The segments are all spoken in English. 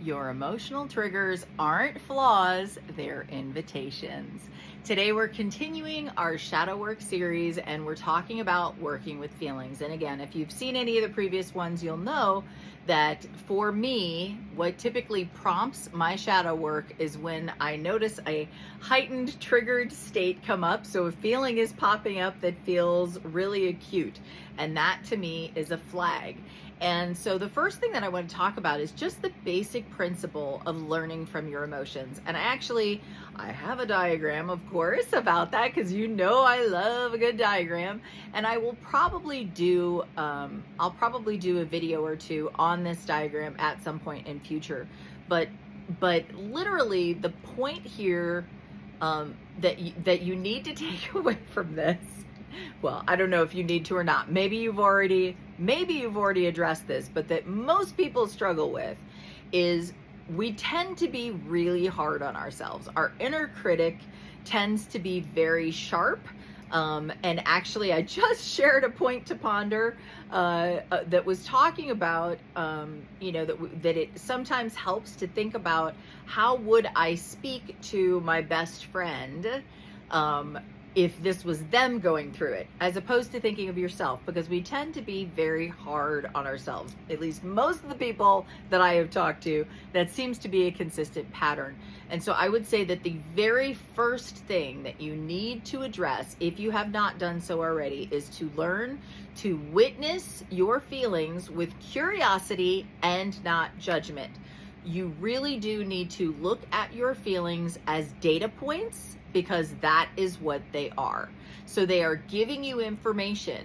Your emotional triggers aren't flaws, they're invitations. Today, we're continuing our shadow work series and we're talking about working with feelings. And again, if you've seen any of the previous ones, you'll know that for me, what typically prompts my shadow work is when I notice a heightened, triggered state come up. So a feeling is popping up that feels really acute. And that to me is a flag. And so the first thing that I want to talk about is just the basic principle of learning from your emotions. And I have a diagram, of course, about that because you know I love a good diagram. And I will probably do, I'll probably do a video or two on this diagram at some point in future. But literally the point here that you need to take away from this, well, I don't know if you need to or not. Maybe you've already addressed this, but that most people struggle with is we tend to be really hard on ourselves. Our inner critic tends to be very sharp. And actually, I just shared a point to ponder that was talking about, that it sometimes helps to think about how would I speak to my best friend if this was them going through it, as opposed to thinking of yourself, because we tend to be very hard on ourselves. At least most of the people that I have talked to, that seems to be a consistent pattern. And so I would say that the very first thing that you need to address, if you have not done so already, is to learn to witness your feelings with curiosity and not judgment. You really do need to look at your feelings as data points, because that is what they are. So they are giving you information.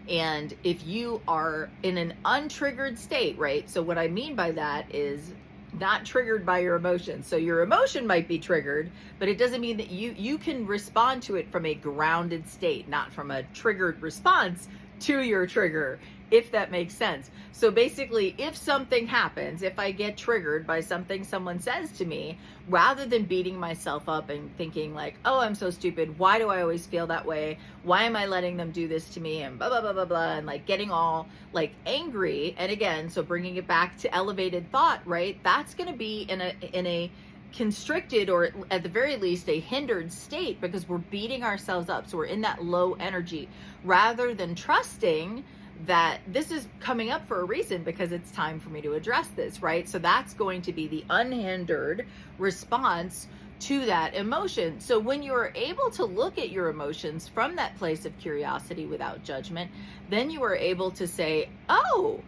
And if you are in an untriggered state, right? So what I mean by that is not triggered by your emotions. So your emotion might be triggered, but it doesn't mean that you can respond to it from a grounded state, not from a triggered response to your trigger, if that makes sense. So basically, if something happens, if I get triggered by something someone says to me, rather than beating myself up and thinking like, oh, I'm so stupid, why do I always feel that way? Why am I letting them do this to me? And blah, blah, blah, blah, blah, and like getting all like angry. And again, so bringing it back to elevated thought, right? That's going to be in a constricted, or at the very least a hindered state, because we're beating ourselves up. So we're in that low energy, rather than trusting that this is coming up for a reason, because it's time for me to address this, right? So that's going to be the unhindered response to that emotion. So when you're able to look at your emotions from that place of curiosity without judgment, then you are able to say, oh,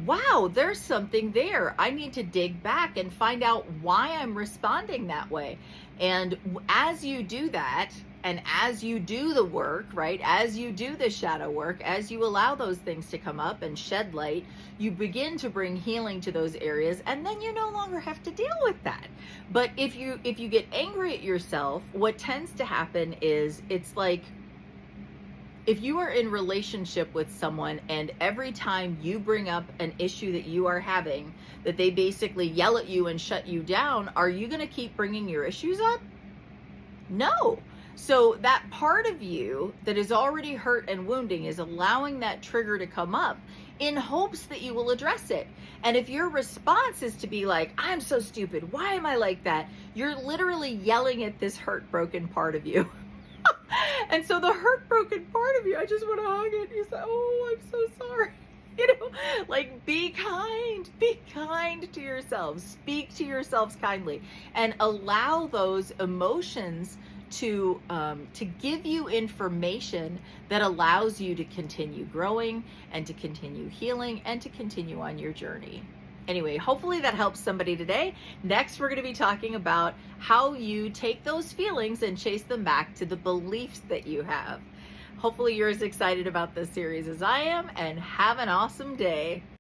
wow, there's something there. I need to dig back and find out why I'm responding that way. And as you do that, and as you do the work, right, as you do the shadow work, as you allow those things to come up and shed light, you begin to bring healing to those areas, and then you no longer have to deal with that. But if you get angry at yourself, what tends to happen is, it's like, if you are in relationship with someone and every time you bring up an issue that you are having, that they basically yell at you and shut you down, are you going to keep bringing your issues up? No. So that part of you that is already hurt and wounding is allowing that trigger to come up in hopes that you will address it. And if your response is to be like, I'm so stupid, why am I like that? You're literally yelling at this hurt, broken part of you. And so the hurt, broken part of you, I just want to hug it. You say, oh, I'm so sorry. Like, be kind to yourselves, speak to yourselves kindly, and allow those emotions to give you information that allows you to continue growing and to continue healing and to continue on your journey. Anyway, hopefully that helps somebody today. Next, we're going to be talking about how you take those feelings and chase them back to the beliefs that you have. Hopefully you're as excited about this series as I am, and have an awesome day.